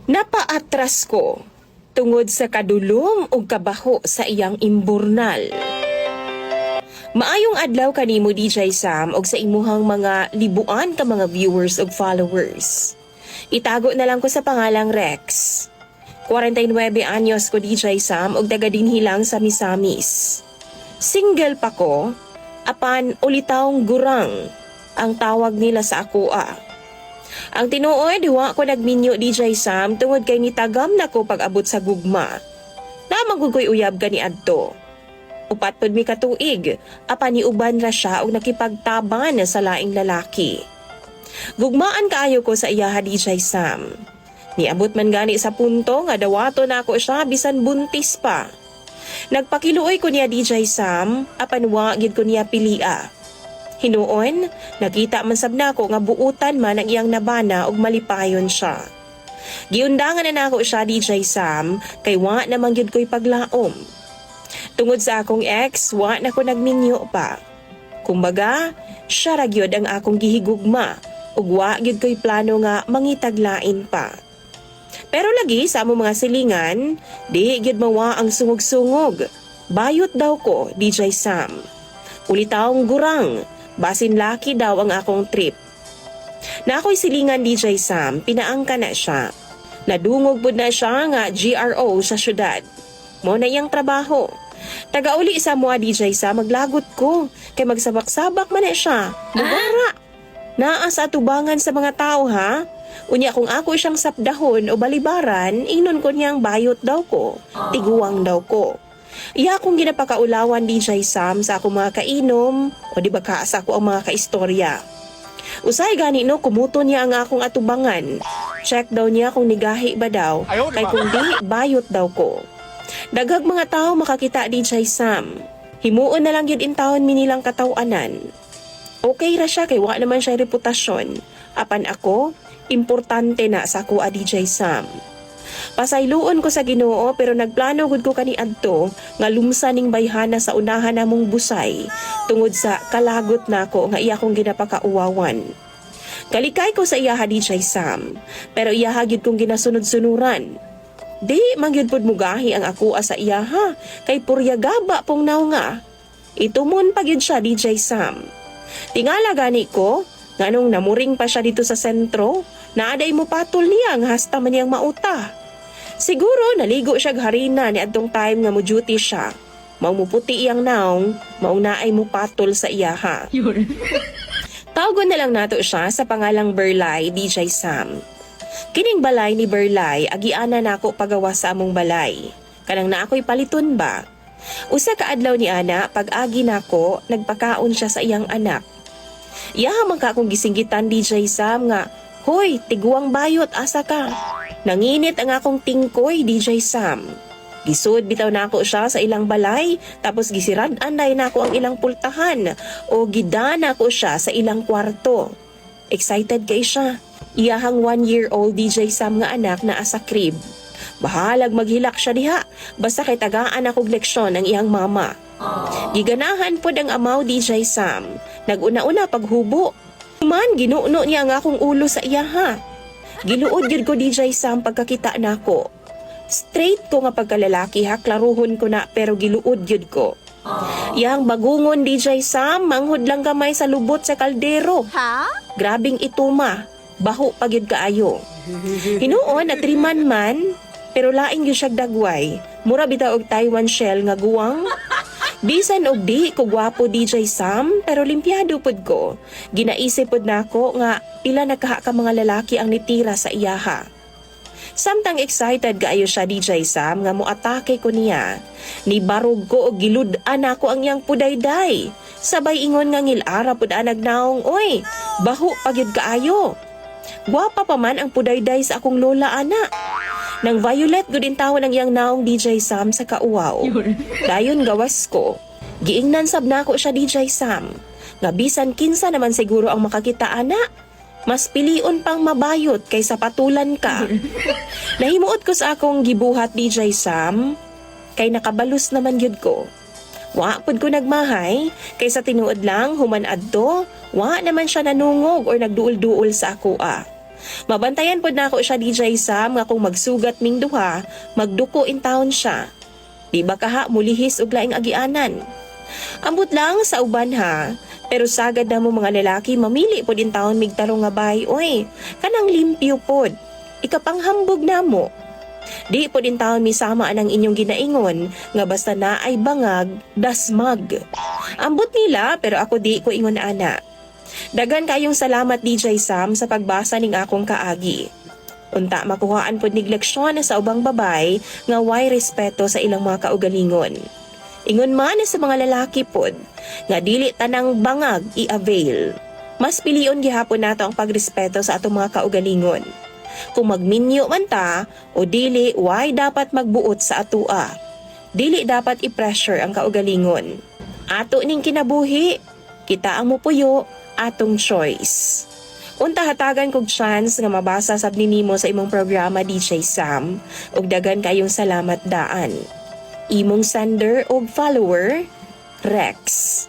Napaatras ko tungod sa kadulom o kabaho sa iyang imburnal. Maayong adlaw kanimo DJ Sam og sa imuhang mga libuan ka mga viewers ug followers. Itago na lang ko sa pangalang Rex. 49 anyos ko DJ Sam og taga dinhi lang sa Misamis. Single pa ko, apan ulitawng gurang ang tawag nila sa akoa. Ang tinuod, wa ko nagminyo DJ Sam tungod kay nitagam na ko pag-abot sa gugma. Namang ko'y uyab gani adto. Upat pod mi katuig, apan niuban ra siya og nakipagtaban sa laing lalaki. Gugmaan kaayo ko sa iya DJ Sam. Niabot man gani sa punto nga dawato na ako siya bisan buntis pa. Nagpakiluoy ko niya DJ Sam, apan wa gid ko niya pilia. Hinuon, nakita man sab nako nga buutan man ang iyang nabana og malipayon siya. Giundangan na nako siya DJ Sam, kay wa naman gyud ko'y paglaom. Tungod sa akong ex, wa na ko nagminyo pa. Kumbaga, siya ra gyud ang akong gihigugma ug wa gyud ko'y plano nga mangitaglain pa. Pero lagi sa among mga silingan, di gyud mawa ang sungog-sungog. Bayot daw ko, DJ Sam. Ulitawng gurang, basin laki daw ang akong trip. Na ako'y silingan DJ Sam, pinaangka na siya. Nadungog pud na siya nga GRO sa syudad. Mo na iyang trabaho. Tagauli sa mua DJ Sam, maglagot ko. Kay magsabak-sabak man na siya. Mugara. Naa sa atubangan sa mga tao ha. Unya kung ako siyang sapdahon o balibaran, ingnon ko niyang bayot daw ko. Tiguang daw ko. Iya akong ginapakaulawan DJ Sam sa akong mga kainom o di ba ka sa ako ang mga kaistorya. Usay gani no, kumuto niya ang akong atubangan. Check daw niya kung nigahi ba daw, kay kung di, bayot daw ko. Daghag mga tao makakita DJ Sam. Himuon na lang yun intawon minilang katawanan. Okay ra siya kay wa naman siya reputasyon. Apan ako, importante na sa ako DJ Sam. Pasayloon ko sa Ginoo pero nagplano gud ko kaniadto nga lumsaning bayhana sa unahan namong busay tungod sa kalagot nako nga iya kong ginapakauwawan. Kalikay ko sa iya DJ Sam pero iya gyud kong ginasunod-sunuran. Di magyud pod mugahi ang ako sa iya ha kay puryagaba pong naw nga. Itumon pa gyud siya DJ Sam. Tingala gani ko nganong namuring pa siya dito sa sentro, naaday mo patol niya nga hasta man niyang mauta. Siguro naligo siya harina ni adtong time nga mo duty siya. Mao mo puti iyang naong, mao naay mo patol sa iya ha. Tawagon na lang nato siya sa pangalang Berlay DJ Sam. Kining balay ni Berlay agiana nako pagawa sa among balay. Kanang na ako'y paliton ba? Usa ka adlaw ni ana pag-agi nako nagpakaon siya sa iyang anak. Iya man ka akong gisinggitan DJ Sam nga, hoy, tiguang bayot asa ka. Nanginit ang akong tingkoy DJ Sam. Gisud bitaw nako siya sa ilang balay tapos gisirad-anday nako ang ilang pultahan o gidana ko siya sa ilang kwarto. Excited kay siya. Iyahang 1-year-old DJ Sam nga anak na asa crib. Bahalag maghilak siya diha basta kay tagaan akong leksyon ang iyang mama. Giganahan pod ang amaw DJ Sam. Naguna-una paghubo. Man ginuno niya ang akong ulo sa iya ha. Giluod gyud ko DJ Sam pagkakita nako. Straight ko nga pagkalalaki ha, klaruhon ko na pero giluod gyud ko. Yang bagungon DJ Sam, manghud lang gamay sa lubot sa kaldero. Ha? Grabing ituma, baho pa gyud kaayo. Hinuon at 3 man, pero laing gyud siya dagway. Mura bitaw og Taiwan shell nga guwang. Bisan og di ko gwapo DJ Sam, pero limpyado pod ko. Ginaisip pod nako nga pila nakaha ka mga lalaki ang nitira sa iyaha. Samtang excited kaayo siya DJ Sam nga moatake ko niya. Ni barog ko og gilud-an ako ang iyang pudayday. Sabay ingon nga ngilara pod anag naong, oy, baho pagyud kaayo. Gwapa pa man ang pudayday sa akong lola ana. Nang violet gud in tawon ang iyang naong DJ Sam sa kauwaw. Dayon gawas ko. Giingnan sab nako siya DJ Sam. Nga bisan kinsa naman siguro ang makakita ana. Mas pilion pang mabayot kaysa patulan ka. Nahimuot ko sa akong gibuhat DJ Sam. Kay nakabalus naman gyud ko. Wa pud ko nagmahay kaysa tinuod lang human adto, wa naman siya nanungog or nagduol-duol sa ako . Mabantayan pod nako siya DJ Sam nga kung magsugat ming duha, magduko in town siya. Di ba kaha mulihis og laing agianan? Ambot lang sa uban ha, pero sagad na mo mga lalaki mamili pod in town mig tarong nga bay, oy, kanang limpyo pod. Ikapanghambog na mo. Di pod in town misama anang inyong ginaingon nga basta na ay bangag, dasmag. Ambot nila pero ako di ko ingon ana. Dagan kayong salamat DJ Sam sa pagbasa ning akong kaagi. Unta makuhaan pod nig leksyon sa ubang babay nga way respeto sa ilang mga kaugalingon. Ingon man sa mga lalaki pod nga dili tanang bangag i-avail. Mas pilion gihapon nato ang pagrespeto sa atong mga kaugalingon. Kung magminyo man ta o dili, why dapat magbuot sa atua. Dili dapat i-pressure ang kaugalingon. Ato ning kinabuhi, kita ang mupuyo, atong choice. Unta hatagan kog chance nga mabasa sab nimo sa imong programa DJ Sam ug dagan kayong salamat daan. Imong sender og follower, Rex.